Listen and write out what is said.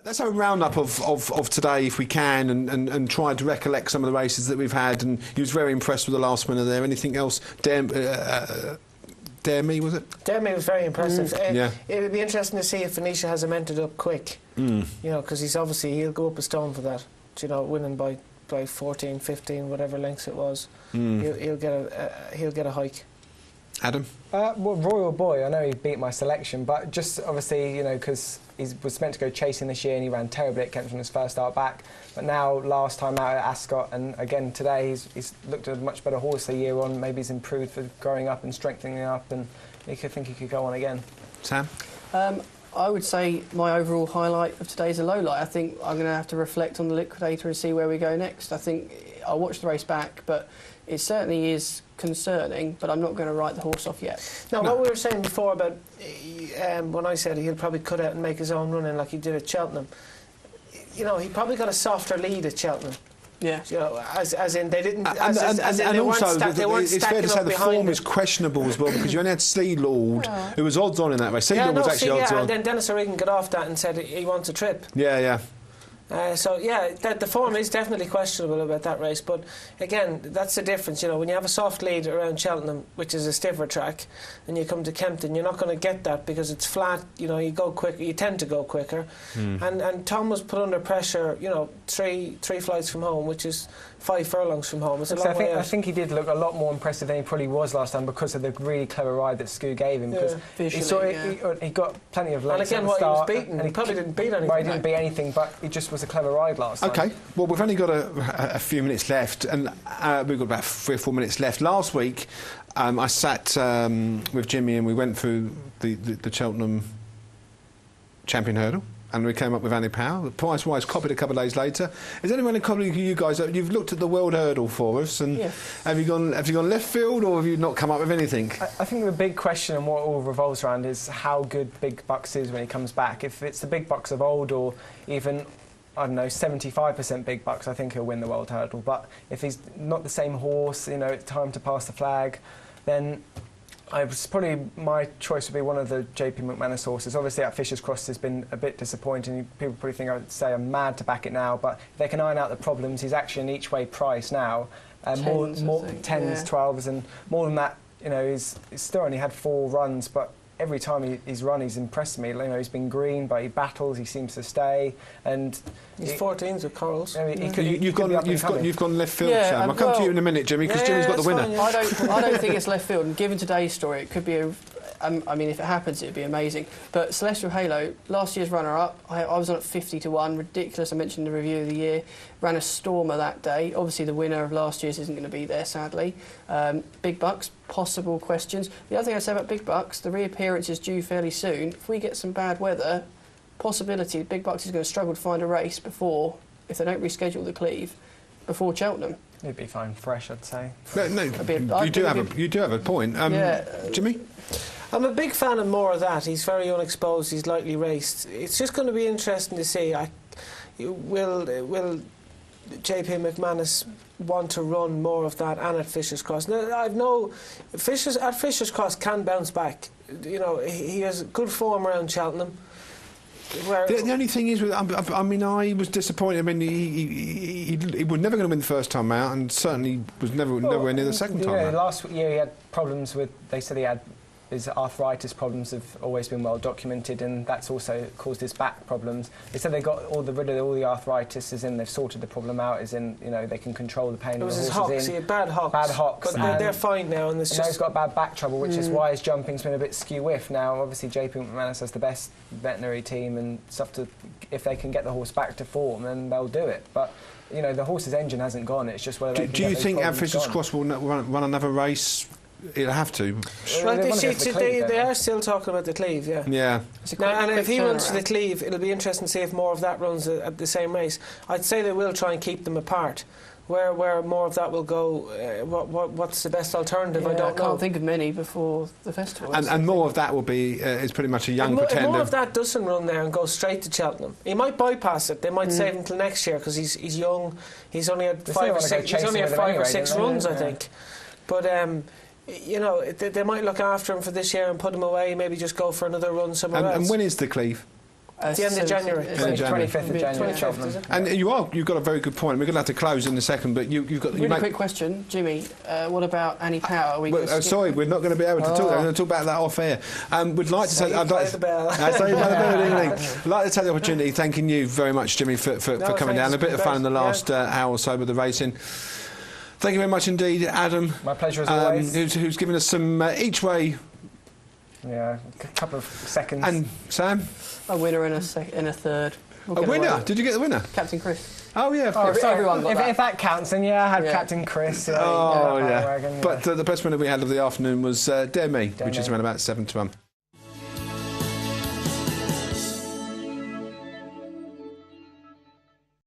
Let's have a roundup of today, if we can, and try to recollect some of the races that we've had. And he was very impressed with the last winner there. Anything else? Dare Me, was it? Dare Me was very impressive. Yeah. It would be interesting to see if Venetia has him entered up quick. You know, because he'll go up a stone for that. You know, winning by 14, 15, whatever lengths it was. He'll get a hike. Adam? Well, Royal Boy, I know he beat my selection, but just obviously, you know, because he was meant to go chasing this year and he ran terribly at Kempton his first start back. But now, last time out at Ascot, and again today, he's looked at a much better horse a year on. Maybe he's improved for growing up and strengthening up, and he could go on again. Sam? I would say my overall highlight of today is a low light. I think I'm going to have to reflect on the Liquidator and see where we go next. I think I'll watch the race back, but it certainly is concerning, but I'm not going to write the horse off yet. Now, what we were saying before about when I said he'll probably cut out and make his own running like he did at Cheltenham, you know, he probably got a softer lead at Cheltenham. Yeah. You know, as in they didn't. And also, it's fair to say the form is questionable as well, because you only had Sea Lord, who was odds on in that race. Sea Lord was actually odds on. And then Dennis O'Regan got off that and said he wants a trip. Yeah. So yeah, the form is definitely questionable about that race, but again, that's the difference. You know, when you have a soft lead around Cheltenham, which is a stiffer track, and you come to Kempton, you're not going to get that because it's flat. You know, you go quick, you tend to go quicker. And Tom was put under pressure. You know, three flights from home, which is 5 furlongs from home. It's a long way out. I think he did look a lot more impressive than he probably was last time because of the really clever ride that Scu gave him. Because he got plenty of lengths. And again, what he was beaten, he probably didn't beat anything. Well, he didn't beat anything, but he just was a clever ride last time. OK, well, we've only got a few minutes left, and we've got about 3 or 4 minutes left. Last week, I sat with Jimmy and we went through the Cheltenham Champion Hurdle. And we came up with Annie Power. Price-wise, copied a couple of days later. Is anyone in copied you guys? You've looked at the World Hurdle for us, and have you gone left field, or have you not come up with anything? I think the big question and what all revolves around is how good Big Bucks is when he comes back. If it's the Big Bucks of old, or even, I don't know, 75% Big Bucks, I think he'll win the World Hurdle. But if he's not the same horse, you know, it's time to pass the flag, then my choice would be one of the JP McManus horses. Obviously, at Fisher's Cross has been a bit disappointing. People probably think I would say I'm mad to back it now, but if they can iron out the problems, he's actually an each-way price now. More 10s, 12s, and more than that, you know, he's still only had 4 runs, but every time he's run, he's impressed me. You know, he's been green, but he battles, he seems to stay, and he's 14s with Corals. You've gone left field, Sam. I'll come to you in a minute, Jimmy, because Jimmy's got the winner. I don't think it's left field, and given today's story, it could be I mean, if it happens, it'd be amazing. But Celestial Halo, last year's runner-up, I was on at 50-1, ridiculous. I mentioned in the review of the year, ran a stormer that day. Obviously, the winner of last year's isn't going to be there, sadly. Big Bucks, possible questions. The other thing I'd say about Big Bucks, the reappearance is due fairly soon. If we get some bad weather, possibility Big Bucks is going to struggle to find a race before, if they don't reschedule the Cleve, before Cheltenham. He'd be fine fresh, I'd say. No, you do have a point. Jimmy? I'm a big fan of more of that. He's very unexposed, he's lightly raced. It's just going to be interesting to see. Will JP McManus want to run more of that, and at Fisher's Cross? Now, Fisher's Cross can bounce back. You know, he has good form around Cheltenham. The only thing is, I mean, I was disappointed. I mean, he was never going to win the first time out, and certainly was nowhere near the second time out. Last year he had problems with. They said he had. His arthritis problems have always been well documented, and that's also caused his back problems. They said they got rid of all the arthritis, as in they've sorted the problem out, as in, you know, they can control the pain. It was his hocks, he had bad hocks. Bad hocks. But they're fine now, and now he's got bad back trouble, which is why his jumping's been a bit skew-whiff. Now, obviously, JP McManus has the best veterinary team and stuff to. If they can get the horse back to form, then they'll do it. But you know, the horse's engine hasn't gone. It's just whether they can do you think at Fisher's Cross will run another race? It'll have to. Well, they are still talking about the Cleve, yeah. Yeah. Now, and if he runs to the Cleve, it'll be interesting to see if more of that runs at the same race. I'd say they will try and keep them apart. Where more of that will go, what's the best alternative? I don't know. I can't think of many before the festival. And more of that will be is pretty much a young pretender. If more of that doesn't run there and go straight to Cheltenham, he might bypass it. They might save him till next year because he's young. He's only had 5 or 6. He's only had 5 or 6 runs, I think. But. You know, they might look after him for this year and put him away, maybe just go for another run somewhere else. And when is the Cleve? It's the end of January. It's the 25th of January. 25th, is it? And you've got a very good point. We're going to have to close in a second, but you've got... Really quick question, Jimmy, what about Annie Power? Are we sorry, we're not going to be able to talk. I'm going to talk about that off air. We'd like to take... I'd like to take the opportunity, thanking you very much, Jimmy, for coming down. A bit of fun in the last hour or so with the racing. Thank you very much indeed, Adam. My pleasure as always. Who's given us some each way... Yeah, a couple of seconds. And Sam? A winner in a third. A winner? Did you get the winner? Captain Chris. Oh, yeah. Everyone got that. If that counts, then yeah, I had Captain Chris. Yeah. But the best winner we had of the afternoon was Dare Me, which is around about 7 to 1.